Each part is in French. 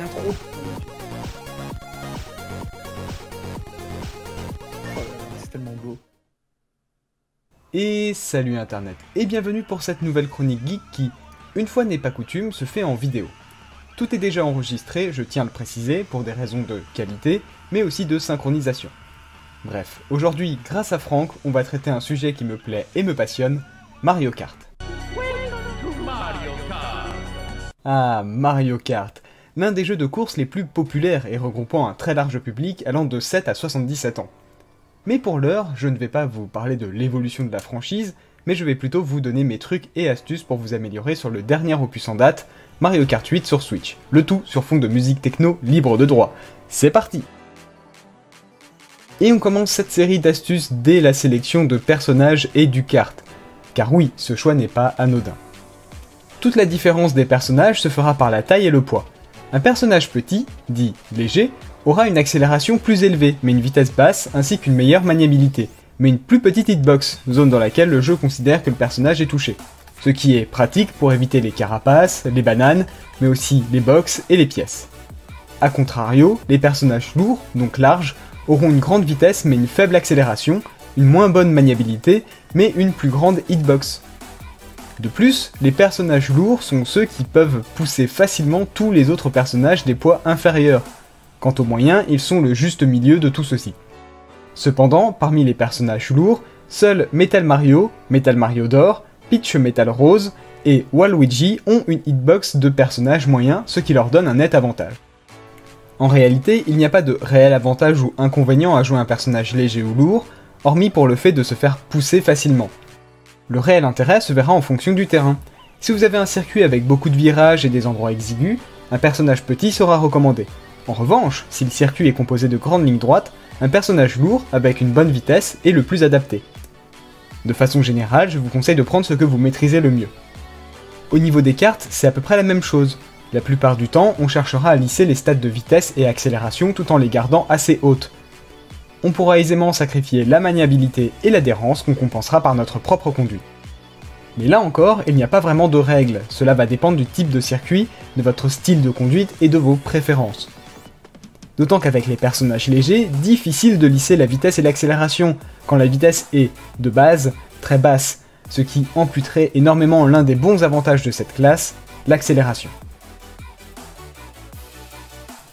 l'intro. C'est tellement beau. Et salut internet, et bienvenue pour cette nouvelle chronique geek qui, une fois n'est pas coutume, se fait en vidéo. Tout est déjà enregistré, je tiens à le préciser, pour des raisons de qualité, mais aussi de synchronisation. Bref, aujourd'hui, grâce à Franck, on va traiter un sujet qui me plaît et me passionne, Mario Kart. Ah, Mario Kart, l'un des jeux de course les plus populaires et regroupant un très large public allant de 7 à 77 ans. Mais pour l'heure, je ne vais pas vous parler de l'évolution de la franchise, mais je vais plutôt vous donner mes trucs et astuces pour vous améliorer sur le dernier opus en date, Mario Kart 8 sur Switch, le tout sur fond de musique techno libre de droit. C'est parti! Et on commence cette série d'astuces dès la sélection de personnages et du kart. Car oui, ce choix n'est pas anodin. Toute la différence des personnages se fera par la taille et le poids. Un personnage petit, dit léger, aura une accélération plus élevée, mais une vitesse basse, ainsi qu'une meilleure maniabilité, mais une plus petite hitbox, zone dans laquelle le jeu considère que le personnage est touché. Ce qui est pratique pour éviter les carapaces, les bananes, mais aussi les box et les pièces. A contrario, les personnages lourds, donc larges, auront une grande vitesse mais une faible accélération, une moins bonne maniabilité, mais une plus grande hitbox. De plus, les personnages lourds sont ceux qui peuvent pousser facilement tous les autres personnages des poids inférieurs. Quant aux moyens, ils sont le juste milieu de tout ceci. Cependant, parmi les personnages lourds, seuls Metal Mario d'or, Peach Metal Rose et Waluigi ont une hitbox de personnages moyens, ce qui leur donne un net avantage. En réalité, il n'y a pas de réel avantage ou inconvénient à jouer un personnage léger ou lourd, hormis pour le fait de se faire pousser facilement. Le réel intérêt se verra en fonction du terrain. Si vous avez un circuit avec beaucoup de virages et des endroits exigus, un personnage petit sera recommandé. En revanche, si le circuit est composé de grandes lignes droites, un personnage lourd avec une bonne vitesse est le plus adapté. De façon générale, je vous conseille de prendre ce que vous maîtrisez le mieux. Au niveau des cartes, c'est à peu près la même chose. La plupart du temps, on cherchera à lisser les stats de vitesse et accélération tout en les gardant assez hautes. On pourra aisément sacrifier la maniabilité et l'adhérence qu'on compensera par notre propre conduite. Mais là encore, il n'y a pas vraiment de règles, cela va dépendre du type de circuit, de votre style de conduite et de vos préférences. D'autant qu'avec les personnages légers, difficile de lisser la vitesse et l'accélération, quand la vitesse est, de base, très basse, ce qui amputerait énormément l'un des bons avantages de cette classe, l'accélération.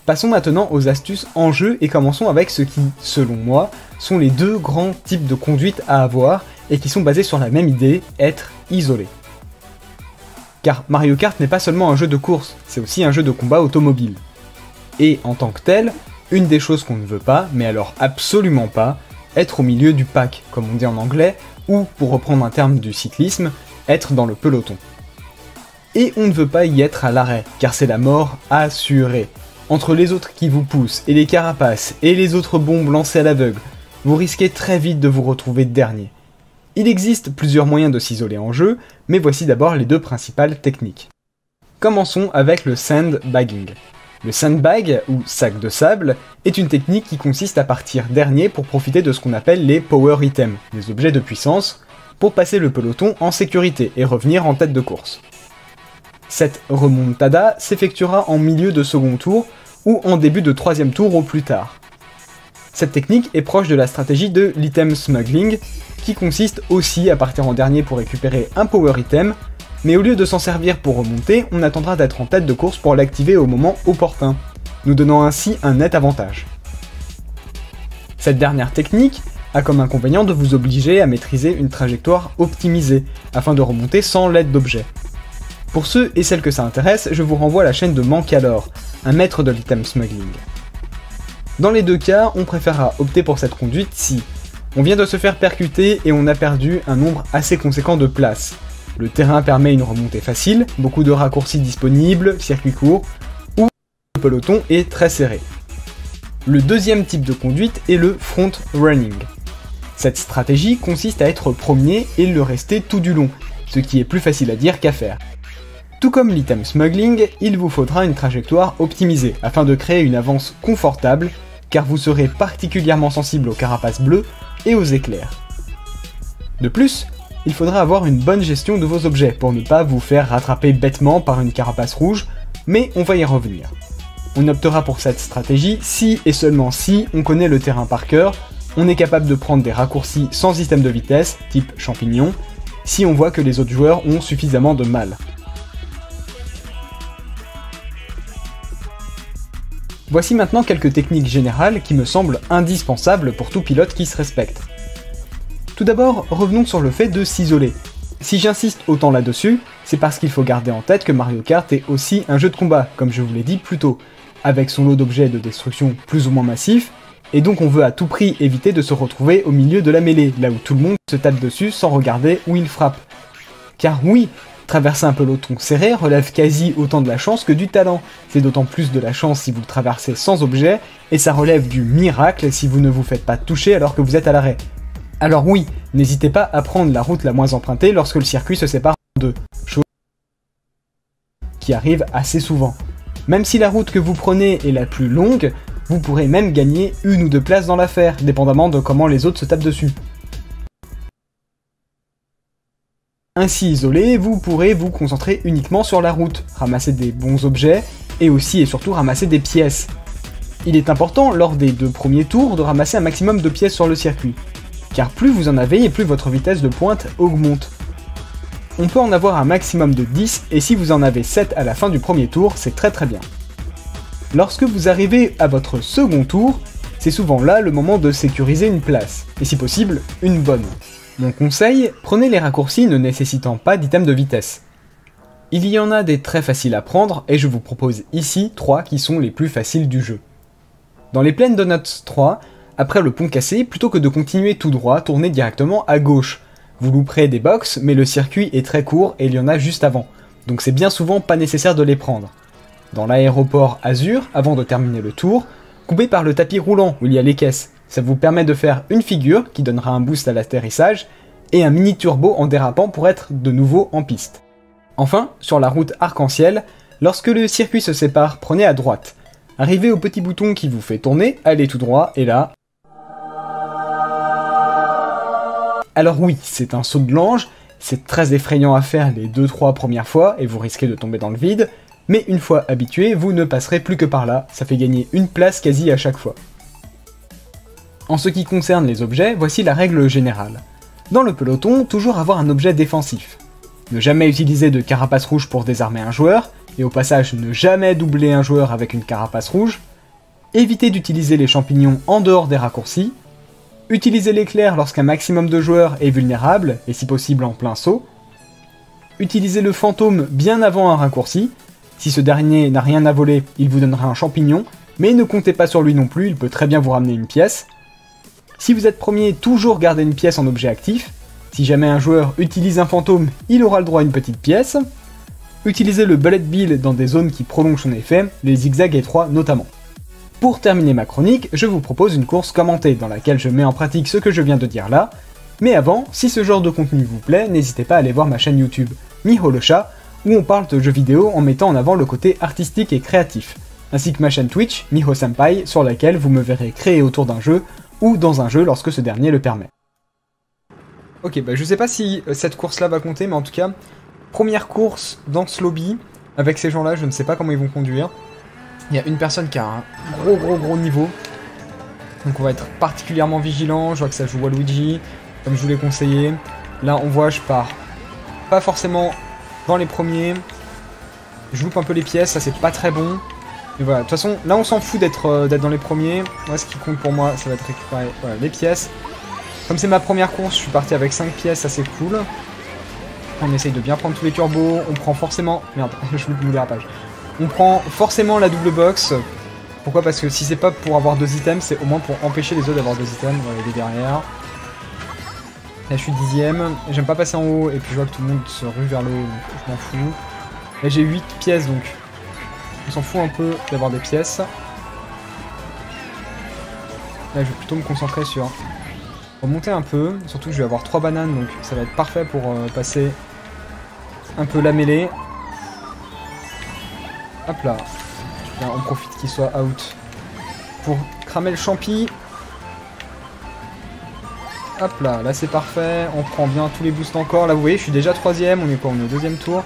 Passons maintenant aux astuces en jeu et commençons avec ce qui, selon moi, sont les deux grands types de conduite à avoir et qui sont basés sur la même idée, être isolé. Car Mario Kart n'est pas seulement un jeu de course, c'est aussi un jeu de combat automobile. Et en tant que tel, une des choses qu'on ne veut pas, mais alors absolument pas, être au milieu du pack, comme on dit en anglais, ou, pour reprendre un terme du cyclisme, être dans le peloton. Et on ne veut pas y être à l'arrêt, car c'est la mort assurée. Entre les autres qui vous poussent, et les carapaces, et les autres bombes lancées à l'aveugle, vous risquez très vite de vous retrouver dernier. Il existe plusieurs moyens de s'isoler en jeu, mais voici d'abord les deux principales techniques. Commençons avec le sandbagging. Le sandbag, ou sac de sable, est une technique qui consiste à partir dernier pour profiter de ce qu'on appelle les power items, les objets de puissance, pour passer le peloton en sécurité et revenir en tête de course. Cette remontada s'effectuera en milieu de second tour ou en début de troisième tour au plus tard. Cette technique est proche de la stratégie de l'item smuggling, qui consiste aussi à partir en dernier pour récupérer un power item, mais au lieu de s'en servir pour remonter, on attendra d'être en tête de course pour l'activer au moment opportun, nous donnant ainsi un net avantage. Cette dernière technique a comme inconvénient de vous obliger à maîtriser une trajectoire optimisée, afin de remonter sans l'aide d'objets. Pour ceux et celles que ça intéresse, je vous renvoie à la chaîne de Mancalor, un maître de l'item smuggling. Dans les deux cas, on préférera opter pour cette conduite si on vient de se faire percuter et on a perdu un nombre assez conséquent de places. Le terrain permet une remontée facile, beaucoup de raccourcis disponibles, circuit court, ou le peloton est très serré. Le deuxième type de conduite est le front running. Cette stratégie consiste à être premier et le rester tout du long, ce qui est plus facile à dire qu'à faire. Tout comme l'item smuggling, il vous faudra une trajectoire optimisée afin de créer une avance confortable, car vous serez particulièrement sensible aux carapaces bleues et aux éclairs. De plus, il faudra avoir une bonne gestion de vos objets pour ne pas vous faire rattraper bêtement par une carapace rouge, mais on va y revenir. On optera pour cette stratégie si et seulement si on connaît le terrain par cœur, on est capable de prendre des raccourcis sans système de vitesse, type champignon, si on voit que les autres joueurs ont suffisamment de mal. Voici maintenant quelques techniques générales qui me semblent indispensables pour tout pilote qui se respecte. Tout d'abord, revenons sur le fait de s'isoler. Si j'insiste autant là-dessus, c'est parce qu'il faut garder en tête que Mario Kart est aussi un jeu de combat, comme je vous l'ai dit plus tôt, avec son lot d'objets de destruction plus ou moins massifs, et donc on veut à tout prix éviter de se retrouver au milieu de la mêlée, là où tout le monde se tape dessus sans regarder où il frappe. Car oui, traverser un peloton serré relève quasi autant de la chance que du talent, c'est d'autant plus de la chance si vous le traversez sans objet, et ça relève du miracle si vous ne vous faites pas toucher alors que vous êtes à l'arrêt. Alors oui, n'hésitez pas à prendre la route la moins empruntée lorsque le circuit se sépare en deux, chose qui arrive assez souvent. Même si la route que vous prenez est la plus longue, vous pourrez même gagner 1 ou 2 places dans l'affaire, dépendamment de comment les autres se tapent dessus. Ainsi isolé, vous pourrez vous concentrer uniquement sur la route, ramasser des bons objets, et aussi et surtout ramasser des pièces. Il est important, lors des 2 premiers tours, de ramasser un maximum de pièces sur le circuit, car plus vous en avez et plus votre vitesse de pointe augmente. On peut en avoir un maximum de 10, et si vous en avez 7 à la fin du premier tour, c'est très bien. Lorsque vous arrivez à votre second tour, c'est souvent là le moment de sécuriser une place, et si possible, une bonne. Mon conseil, prenez les raccourcis ne nécessitant pas d'item de vitesse. Il y en a des très faciles à prendre, et je vous propose ici 3 qui sont les plus faciles du jeu. Dans les plaines Donuts 3, après le pont cassé, plutôt que de continuer tout droit, tournez directement à gauche. Vous louperez des box, mais le circuit est très court et il y en a juste avant, donc c'est bien souvent pas nécessaire de les prendre. Dans l'aéroport Azur, avant de terminer le tour, coupez par le tapis roulant où il y a les caisses. Ça vous permet de faire une figure qui donnera un boost à l'atterrissage et un mini turbo en dérapant pour être de nouveau en piste. Enfin, sur la route arc-en-ciel, lorsque le circuit se sépare, prenez à droite. Arrivez au petit bouton qui vous fait tourner, allez tout droit et là... Alors oui, c'est un saut de l'ange, c'est très effrayant à faire les 2-3 premières fois et vous risquez de tomber dans le vide, mais une fois habitué, vous ne passerez plus que par là, ça fait gagner une place quasi à chaque fois. En ce qui concerne les objets, voici la règle générale. Dans le peloton, toujours avoir un objet défensif. Ne jamais utiliser de carapace rouge pour désarmer un joueur, et au passage ne jamais doubler un joueur avec une carapace rouge. Éviter d'utiliser les champignons en dehors des raccourcis. Utiliser l'éclair lorsqu'un maximum de joueurs est vulnérable, et si possible en plein saut. Utiliser le fantôme bien avant un raccourci. Si ce dernier n'a rien à voler, il vous donnera un champignon, mais ne comptez pas sur lui non plus, il peut très bien vous ramener une pièce. Si vous êtes premier, toujours gardez une pièce en objet actif. Si jamais un joueur utilise un fantôme, il aura le droit à une petite pièce. Utilisez le bullet bill dans des zones qui prolongent son effet, les zigzags étroits notamment. Pour terminer ma chronique, je vous propose une course commentée dans laquelle je mets en pratique ce que je viens de dire là. Mais avant, si ce genre de contenu vous plaît, n'hésitez pas à aller voir ma chaîne YouTube, Miho le chat, où on parle de jeux vidéo en mettant en avant le côté artistique et créatif, ainsi que ma chaîne Twitch, Miho Senpai, sur laquelle vous me verrez créer autour d'un jeu, ou dans un jeu lorsque ce dernier le permet. Ok, bah je sais pas si cette course-là va compter, mais en tout cas, première course dans ce lobby, avec ces gens-là, je ne sais pas comment ils vont conduire. Il y a une personne qui a un gros niveau, donc on va être particulièrement vigilant. Je vois que ça joue Waluigi, comme je vous l'ai conseillé. Là on voit, je pars pas forcément dans les premiers. Je loupe un peu les pièces, ça c'est pas très bon. Mais voilà, de toute façon, là on s'en fout d'être dans les premiers. Moi ce qui compte pour moi, ça va être récupérer voilà, les pièces. Comme c'est ma première course, je suis parti avec 5 pièces, ça c'est cool. On essaye de bien prendre tous les turbos, on prend forcément... Merde, je loupe le dérapage. On prend forcément la double box. Pourquoi? Parce que si c'est pas pour avoir 2 items, c'est au moins pour empêcher les autres d'avoir 2 items. Voilà, il est derrière. Là je suis 10ème, j'aime pas passer en haut et puis je vois que tout le monde se rue vers le haut, donc je m'en fous. Là j'ai 8 pièces donc on s'en fout un peu d'avoir des pièces. Là je vais plutôt me concentrer sur remonter un peu, surtout que je vais avoir 3 bananes donc ça va être parfait pour passer un peu la mêlée. Hop là, là on profite qu'il soit out pour cramer le champi. Hop là, là c'est parfait, on prend bien tous les boosts encore. Là vous voyez, je suis déjà 3ème, on est quoi? On est au 2ème tour.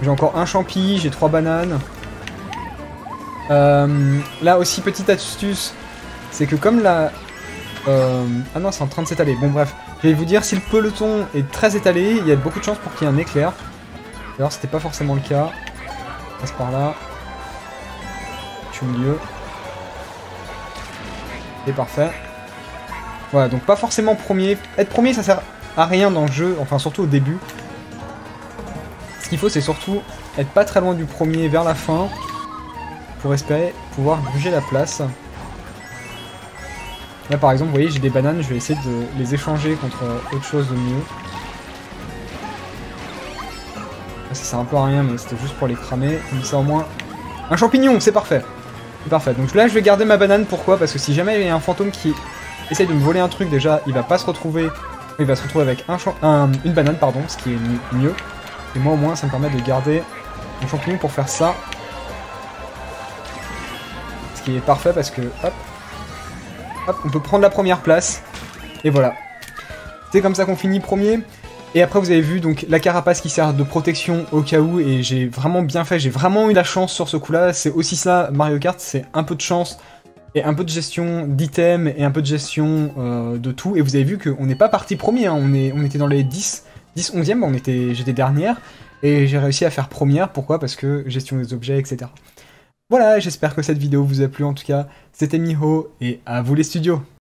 J'ai encore un champi, j'ai 3 bananes. Là aussi, petite astuce, c'est que comme la... Ah non, c'est en train de s'étaler. Bon bref, je vais vous dire, si le peloton est très étalé, il y a beaucoup de chances pour qu'il y ait un éclair. D'ailleurs, c'était pas forcément le cas. On passe par là. Je suis au milieu. Et parfait. Voilà, donc pas forcément premier. Être premier, ça sert à rien dans le jeu, enfin surtout au début. Ce qu'il faut, c'est surtout être pas très loin du premier vers la fin, pour espérer pouvoir gruger la place. Là par exemple, vous voyez, j'ai des bananes, je vais essayer de les échanger contre autre chose de mieux. Là, ça sert un peu à rien, mais c'était juste pour les cramer. Comme ça au moins... Un champignon, c'est parfait. C'est parfait. Donc là, je vais garder ma banane, pourquoi? Parce que si jamais il y a un fantôme qui essaye de me voler un truc, déjà, il va pas se retrouver... Il va se retrouver avec une banane, pardon, ce qui est mieux. Et moi au moins, ça me permet de garder mon champignon pour faire ça. Ce qui est parfait parce que, hop, on peut prendre la première place. Et voilà. C'est comme ça qu'on finit premier. Et après, vous avez vu donc la carapace qui sert de protection au cas où. Et j'ai vraiment bien fait, j'ai vraiment eu la chance sur ce coup-là. C'est aussi ça, Mario Kart, c'est un peu de chance. Et un peu de gestion d'items et un peu de gestion de tout. Et vous avez vu qu'on n'est pas parti premier, hein. On était dans les 10, 11e, j'étais dernière. Et j'ai réussi à faire première, pourquoi? Parce que gestion des objets, etc. Voilà, j'espère que cette vidéo vous a plu en tout cas. C'était Miho, et à vous les studios!